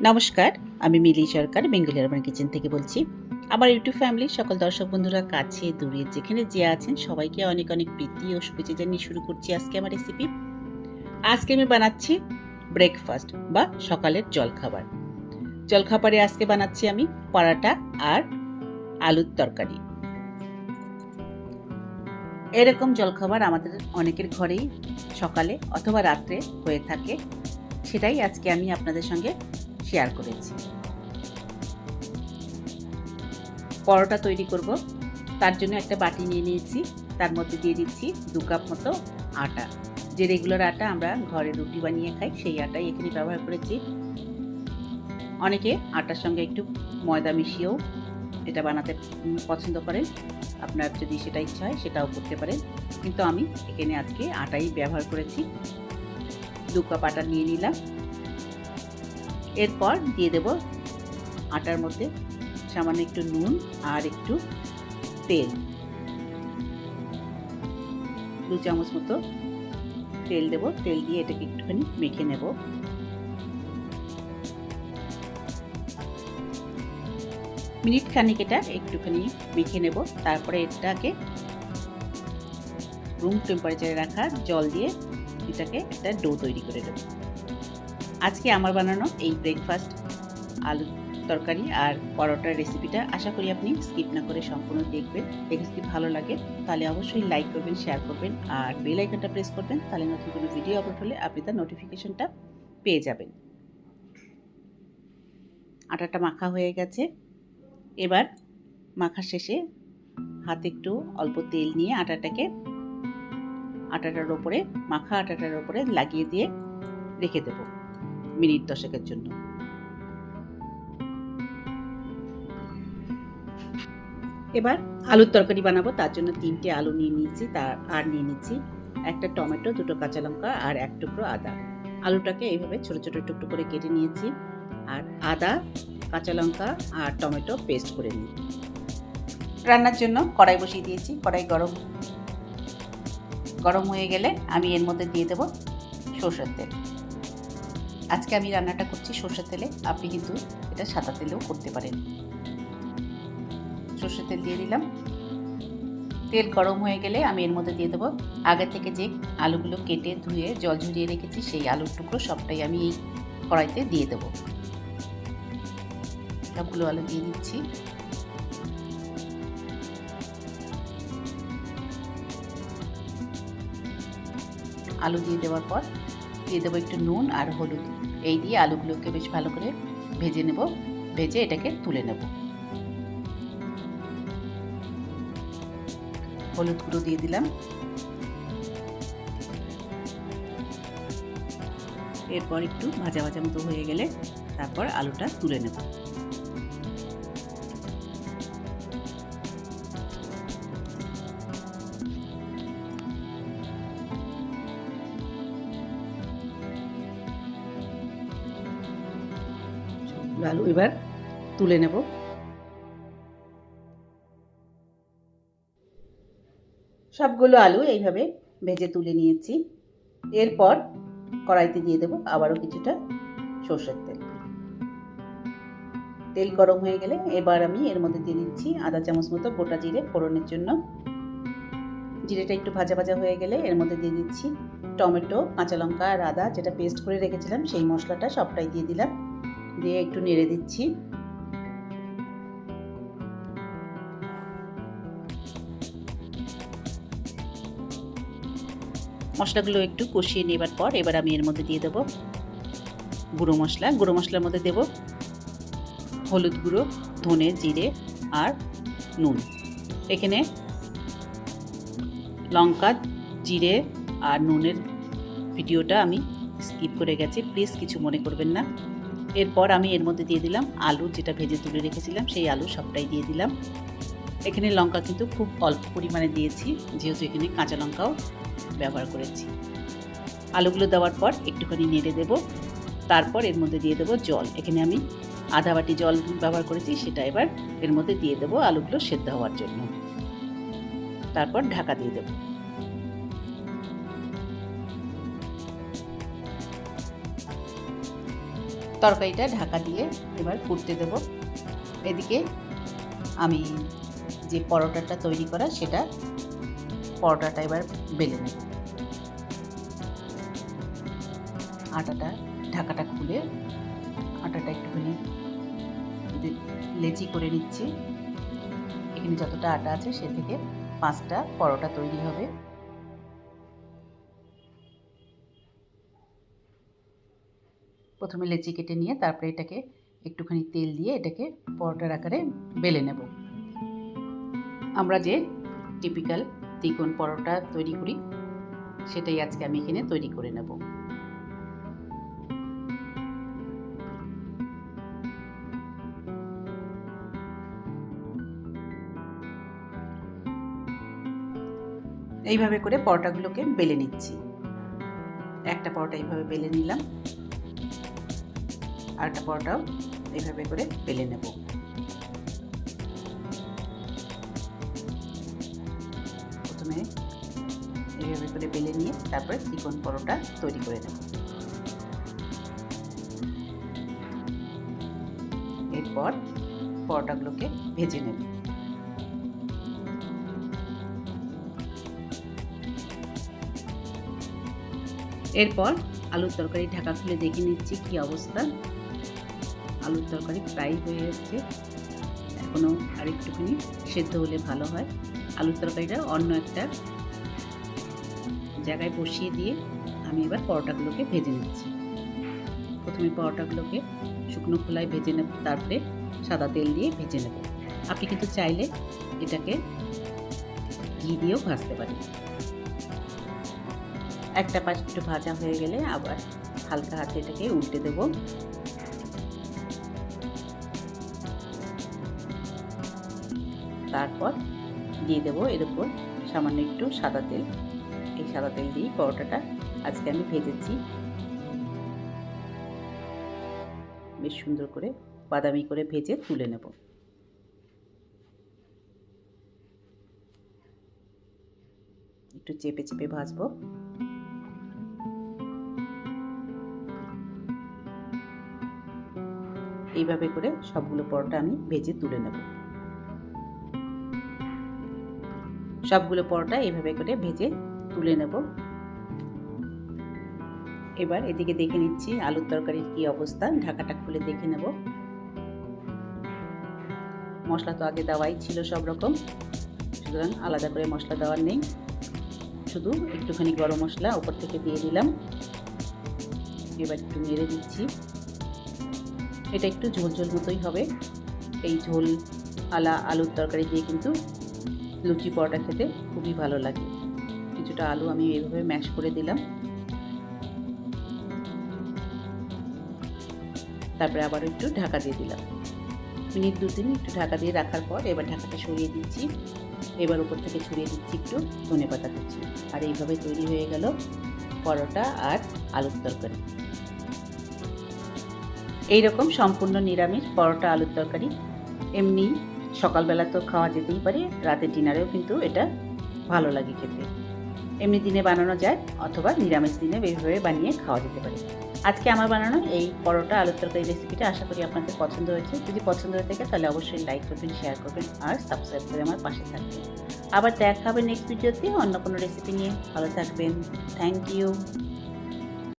নমস্কার, আমি মিলি সরকার Bengali urban kitchen থেকে বলছি। আমার ইউটিউব ফ্যামিলির সকল দর্শক বন্ধুরা কাছে দূরে যেখানে যে আছেন সবাইকে অনেক অনেক প্রীতি ও শুভেচ্ছা জানিয়ে শুরু করছি আজকে আমার রেসিপি। আজকে আমি বানাচ্ছি ব্রেকফাস্ট বা সকালের জলখাবার। জলখাবারে আজকে বানাচ্ছি আমি পরাটা আর আলুর তরকারি। এরকম জলখাবার আমাদের অনেকের ঘরেই সকালে অথবা রাত্রে হয়ে থাকে, সেটাই আজকে আমি আপনাদের সঙ্গে শেয়ার করেছি। পরোটা তৈরি করব, তার জন্য একটা বাটি নিয়ে নিয়েছি। তার মধ্যে দিয়ে দিচ্ছি 2 কাপ মতো আটা। যে রেগুলার আটা আমরা ঘরে রুটি বানিয়ে খাই সেই আটাই এখানে ব্যবহার করেছি। অনেকে আটার সঙ্গে একটু ময়দা মিশিয়েও এটা বানাতে পছন্দ করেন। আপনার যদি সেটা ইচ্ছা হয় সেটাও করতে পারেন, কিন্তু আমি এখানে আজকে আটাই ব্যবহার করেছি। 2 কাপ আটা নিয়ে নিলাম। এরপর দিয়ে দেব আটার মধ্যে সামান্য একটু নুন আর একটু তেল। 2 চামচ মতো তেল দেব। তেল দিয়ে এটাকে একটুখানি মেখে নেব। মিনিট খানিক এটা একটুখানি মেখে নেব। তারপরে এটাকে রুম টেম্পারেচারে রাখা জল দিয়ে এটাকে একটা ডো তৈরি করে দেব। আজকে আমার বানানো এই ব্রেকফাস্ট আলু তরকারি আর পরোটার রেসিপিটা আশা করি আপনি স্কিপ না করে সম্পূর্ণ দেখবেন। দেখে যদি ভালো লাগে তাহলে অবশ্যই লাইক করবেন, শেয়ার করবেন আর বেল আইকনটা প্রেস করবেন, তাহলে নতুন কোনো ভিডিও আপলোড হলে আপনি তার নোটিফিকেশনটা পেয়ে যাবেন। আটাটা মাখা হয়ে গেছে। এবার মাখা শেষে হাতে একটু অল্প তেল নিয়ে আটাটার ওপরে মাখা আটাটার ওপরে লাগিয়ে দিয়ে রেখে দেব মিনিট 10 জন্য। এবার আলুর তরকারি বানাবো, তার জন্য 3টে আলু নিয়ে নিয়েছি। আর নিয়ে নিচ্ছি একটা টমেটো, 2টো কাঁচা লঙ্কা আর 1 টুকরো আদা। আলুটাকে এইভাবে ছোট ছোট টুকরো করে কেটে নিয়েছি আর আদা, কাঁচা লঙ্কা আর টমেটো পেস্ট করে নিই। রান্নার জন্য কড়াই বসিয়ে দিয়েছি। কড়াই গরম হয়ে গেলে আমি এর মধ্যে দিয়ে দেব সরষের তেল। আজকে আমি রান্নাটা করছি সরষের তেলে, আপনি কিন্তু এটা সাদা তেলেও করতে পারেন। সরষের তেল দিয়ে দিলাম। তেল গরম হয়ে গেলে আমি এর মধ্যে দিয়ে দেবো আগে থেকে যে আলুগুলো কেটে ধুয়ে জল ঝরিয়ে রেখেছি সেই আলুর টুকরো সবটাই আমি এই কড়াইতে দিয়ে দেবো। সবগুলো আলু দিয়ে দিচ্ছি। আলু দিয়ে দেওয়ার পর দিয়ে দেবো একটু নুন আর হলুদ। এই দিয়ে আলুগুলোকে বেশ ভালো করে ভেজে নেব। ভেজে এটাকে তুলে নেব। হলুদ গুঁড়ো দিয়ে দিলাম। এরপর একটু ভাজা ভাজা মতো হয়ে গেলে তারপর আলুটা তুলে নেব। আলু এবার তুলে নেব। সবগুলো আলু এইভাবে ভেজে তুলে নিয়েছি। এরপর কড়াইতে দিয়ে দেবো আবারও কিছুটা সরষের তেল। তেল গরম হয়ে গেলে এবার আমি এর মধ্যে দিয়ে দিচ্ছি আধা চামচ মতো গোটা জিরে ফোড়নের জন্য। জিরেটা একটু ভাজা ভাজা হয়ে গেলে এর মধ্যে দিয়ে দিচ্ছি টমেটো, কাঁচা লঙ্কা আর আদা যেটা পেস্ট করে রেখেছিলাম সেই মশলাটা সবটাই দিয়ে দিলাম। দিয়ে একটু নেড়ে দিচ্ছি। মশলাগুলো একটু কষিয়ে নেবার পর এবার আমি এর মধ্যে দিয়ে দেবো গুঁড়ো মশলা। গুঁড়ো মশলার মধ্যে দেব হলুদ গুঁড়ো, ধনে, জিরে আর নুন। এখানে লঙ্কা, জিরে আর নুনের ভিডিওটা আমি স্কিপ করে গেছি, প্লিজ কিছু মনে করবেন না। এরপর আমি এর মধ্যে দিয়ে দিলাম আলু যেটা ভেজে তুলে রেখেছিলাম সেই আলু সবটাই দিয়ে দিলাম। এখানে লঙ্কা কিন্তু খুব অল্প পরিমাণে দিয়েছি, যেহেতু এখানে কাঁচা লঙ্কাও ব্যবহার করেছি। আলুগুলো দেওয়ার পর একটুখানি নেড়ে দেব। তারপর এর মধ্যে দিয়ে দেবো জল। এখানে আমি আধা বাটি জল ব্যবহার করেছি, সেটা এবার এর মধ্যে দিয়ে দেবো আলুগুলো সেদ্ধ হওয়ার জন্য। তারপর ঢাকা দিয়ে দেব। তরকারিটা ঢাকা দিয়ে এবার ফুটতে দেব। এদিকে আমি যে পরোটাটা তৈরি করা সেটা পরোটাটা এবার বেলে নেব। আটাটা ঢাকাটা খুলে আটাটা একটুখানি লেচি করে নিচ্ছি। এখানে যতটা আটা আছে সে থেকে 5টা পরোটা তৈরি হবে। প্রথমে লেচি কেটে নিয়ে তারপরে এটাকে একটুখানি তেল দিয়ে এটাকে পরোটার আকারে বেলে নেব। আমরা যে টিপিক্যাল ত্রিকোণ পরোটা তৈরি করি সেটাই আজকে আমি এখানে তৈরি করে নেব। এইভাবে করে পরোটাগুলোকে বেলে নিচ্ছি। একটা পরোটা এইভাবে বেলে নিলাম, আরেকটা পরোটাও এইভাবে করে বেলে নেব। প্রথমে এইভাবে করে বেলে নিয়ে তারপরে ত্রিকোণ পরোটা তৈরি করে নেব। এরপর পরোটাগুলোকে ভেজে নেব। এরপর আলুর তরকারি ঢাকা খুলে দেখে নিচ্ছি কি অবস্থা। আলুর তরকারি প্রায় হয়ে এসছে, এখনও আরেকটুখানি সেদ্ধ হলে ভালো হয়। আলুর তরকারিটা অন্য একটা জায়গায় বসিয়ে দিয়ে আমি এবার পরোটাগুলোকে ভেজে নিচ্ছি। প্রথমে পরোটাগুলোকে শুকনো খোলায় ভেজে নেব, তারপরে সাদা তেল দিয়ে ভেজে নেব। আপনি কিন্তু চাইলে এটাকে ঘি দিয়েও ভাজতে পারেন। একটা পাশ একটু ভাজা হয়ে গেলে আবার হালকা হাতে এটাকে উল্টে দেব। তারপর দিয়ে দেবো এর উপর সামান্য একটু সাদা তেল। এই সাদা তেল দিয়ে পরোটাটা আজকে আমি ভেজেছি। বেশ সুন্দর করে বাদামি করে ভেজে তুলে নেব। একটু চেপে চেপে ভাজবো। এইভাবে করে সবগুলো পরোটা আমি ভেজে তুলে নেব। সবগুলো পরোটা এইভাবে করে ভেজে তুলে নেব। এবার এদিকে দেখে নিচ্ছি আলুর তরকারির কি অবস্থা। ঢাকাটা খুলে দেখে নেব। মশলা তো আগে দেওয়াই ছিল সব রকম, সুতরাং আলাদা করে মশলা দেওয়ার নেই। শুধু একটুখানি গরম মশলা উপর থেকে দিয়ে দিলাম। এবার একটু নেড়ে দিচ্ছি। এটা একটু ঝোল ঝোল মতোই হবে। এই ঝোল আলা আলুর তরকারি দিয়ে কিন্তু লুচি পরোটা খেতে খুবই ভালো লাগে। কিছুটা আলু আমি এইভাবে ম্যাশ করে দিলাম। তারপরে আবার একটু ঢাকা দিয়ে দিলাম। মিনিট 2-3 একটু ঢাকা দিয়ে রাখার পর এবার ঢাকাটা সরিয়ে দিচ্ছি। এবার উপর থেকে ছড়িয়ে দিচ্ছি একটু ধনেপাতা কুচি। আর এইভাবে তৈরি হয়ে গেল পরোটা আর আলুর তরকারি। এইরকম সম্পূর্ণ নিরামিষ পরোটা আলুর তরকারি এমনি সকালবেলা তো খাওয়া যেতেই পারে, রাতের ডিনারেও কিন্তু এটা ভালো লাগে খেতে। এমনি দিনে বানানো যায় অথবা নিরামিষ দিনে এইভাবে বানিয়ে খাওয়া যেতে পারে। আজকে আমার বানানো এই পরোটা আলুর তরকারি রেসিপিটা আশা করি আপনাদের পছন্দ হয়েছে। যদি পছন্দ হয়ে থাকে তাহলে অবশ্যই লাইক করবেন, শেয়ার করবেন আর সাবস্ক্রাইব করে আমার পাশে থাকবেন। আবার দেখা হবে নেক্সট ভিডিওতে অন্য কোনো রেসিপি নিয়ে। ভালো থাকবেন। Thank you.